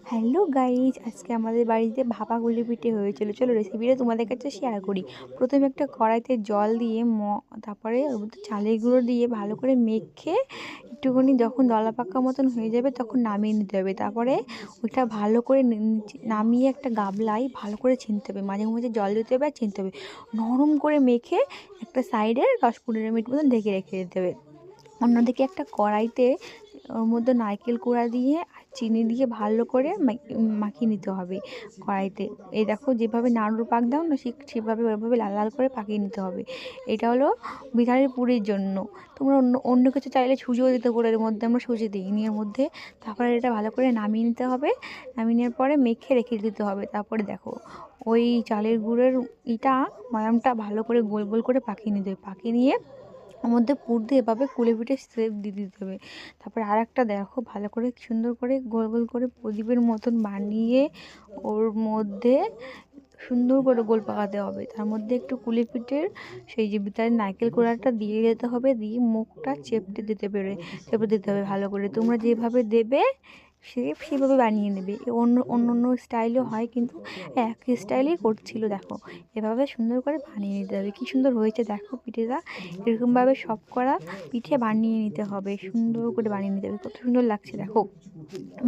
Hello guys, আজকে আমাদের বাড়িতে ভাপা গুলি পিঠে হয়েছিল। চলো রেসিপিটা তোমাদের কাছে শেয়ার করি। প্রথমে একটা কড়াইতে জল দিয়ে তারপরে ওর মধ্যে চালের গুঁড়ো দিয়ে ভালো করে মেখে একটুখানি যখন দলা পাকা মতন হয়ে যাবে তখন নামিয়ে নিতে হবে। তারপরে ওইটা ভালো করে নামিয়ে একটা গামলায় ভালো করে ছিনতে হবে, মাঝে মাঝে জল দিতে হবে আর ছিনতে হবে। নরম করে মেখে একটা সাইডে 10-15 মিনিট মতন ঢেকে রেখে দিতে হবে। অন্যদিকে একটা কড়াইতে ওর মধ্যে নারকেল কোড়া দিয়ে আর চিনি দিয়ে ভালো করে মাখিয়ে নিতে হবে কড়াইতে। এই দেখো, যেভাবে নাড়ুর পাক দাও না সেভাবে ওইভাবে লাল লাল করে পাকিয়ে নিতে হবে। এটা হলো বিহারের পুরীর জন্য। তোমরা অন্য অন্য কিছু চাইলে সুজিও দিতে পারো, এর মধ্যে আমরা সুজি দিইনি এর মধ্যে। তারপরে এটা ভালো করে নামিয়ে নিতে হবে, নামিয়ে নেওয়ার পরে মেখে রেখে দিতে হবে। তারপরে দেখো, ওই চালের গুঁড়োর ময়ামটা ভালো করে গোল গোল করে পাকিয়ে নিতে হবে। পাকিয়ে নিয়ে ওর মধ্যে পুর দিয়ে এভাবে কুলে পিঠে শেপ দিয়ে দিতে হবে। তারপরে আর একটা দেখো, ভালো করে সুন্দর করে গোল গোল করে প্রদীপের মতন বানিয়ে ওর মধ্যে সুন্দর করে গোল পাকাতে হবে। তার মধ্যে একটু কুলে পিঠের সেই যে ভিতরে নারকেল কোড়াটা দিয়ে দিতে হবে, দিয়ে মুখটা চেপে দিতে হবে ভালো করে। তোমরা যেভাবে দেবে সেভাবে বানিয়ে নেবে। অন্য অন্য অন্য স্টাইলও হয়, কিন্তু একই স্টাইলেই করছিল। দেখো, এভাবে সুন্দর করে বানিয়ে নিতে হবে। কী সুন্দর হয়েছে দেখো পিঠেটা। এরকমভাবে সব করা পিঠে বানিয়ে নিতে হবে, সুন্দর করে বানিয়ে নিতে হবে। কত সুন্দর লাগছে দেখো।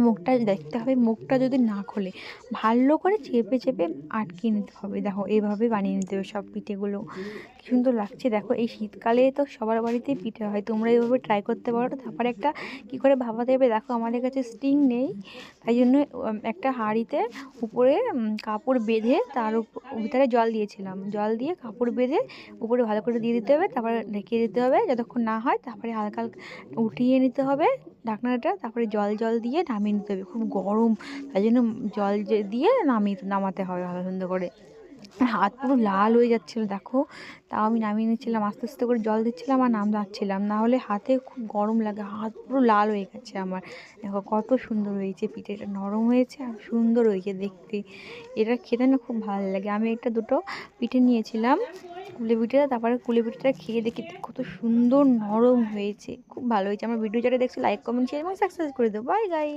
মুখটা দেখতে হবে, মুখটা যদি না খোলে ভালো করে চেপে চেপে আটকে নিতে হবে। দেখো, এইভাবে বানিয়ে নিতে হবে সব পিঠেগুলো। কী সুন্দর লাগছে দেখো। এই শীতকালে তো সবার বাড়িতেই পিঠে হয়, তোমরা এইভাবে ট্রাই করতে পারো। তারপরে একটা কী করে ভাপাতে হবে দেখো, আমাদের কাছে স্টিং নেই, তাই জন্য একটা হাঁড়িতে উপরে কাপড় বেঁধে তার ভিতরে জল দিয়েছিলাম, জল দিয়ে কাপড় বেঁধে উপরে ভালো করে দিয়ে দিতে হবে। তারপরে ঢেকে দিতে হবে যতক্ষণ না হয়। তারপরে হালকা হালকা উঠিয়ে নিতে হবে ঢাকনাটা। তারপরে জল জল দিয়ে নামিয়ে নিতে হবে, খুব গরম, তাই জন্য জল দিয়ে নামাতে হবে ভালো সুন্দর করে। হাত পুরো লাল হয়ে যাচ্ছিলো দেখো, তাও আমি নামিয়ে নিচ্ছিলাম, আস্তে আস্তে করে জল দিচ্ছিলাম আর যাচ্ছিলাম, না হলে হাতে খুব গরম লাগে। হাত পুরো লাল হয়ে গেছে আমার। দেখো কত সুন্দর হয়েছে পিঠেটা, নরম হয়েছে আর সুন্দর হয়েছে দেখতে। এটা খেতে না খুব ভালো লাগে। আমি দুটো পিঠে নিয়েছিলাম, কুলে পিঠে। তারপরে কুলে পিঠেটা খেয়ে দেখি কত সুন্দর নরম হয়েছে, খুব ভালো হয়েছে। আমার ভিডিও যারা দেখছো লাইক কমেন্ট শেয়ার এবং সাবস্ক্রাইব করে দেবো। Bye guys.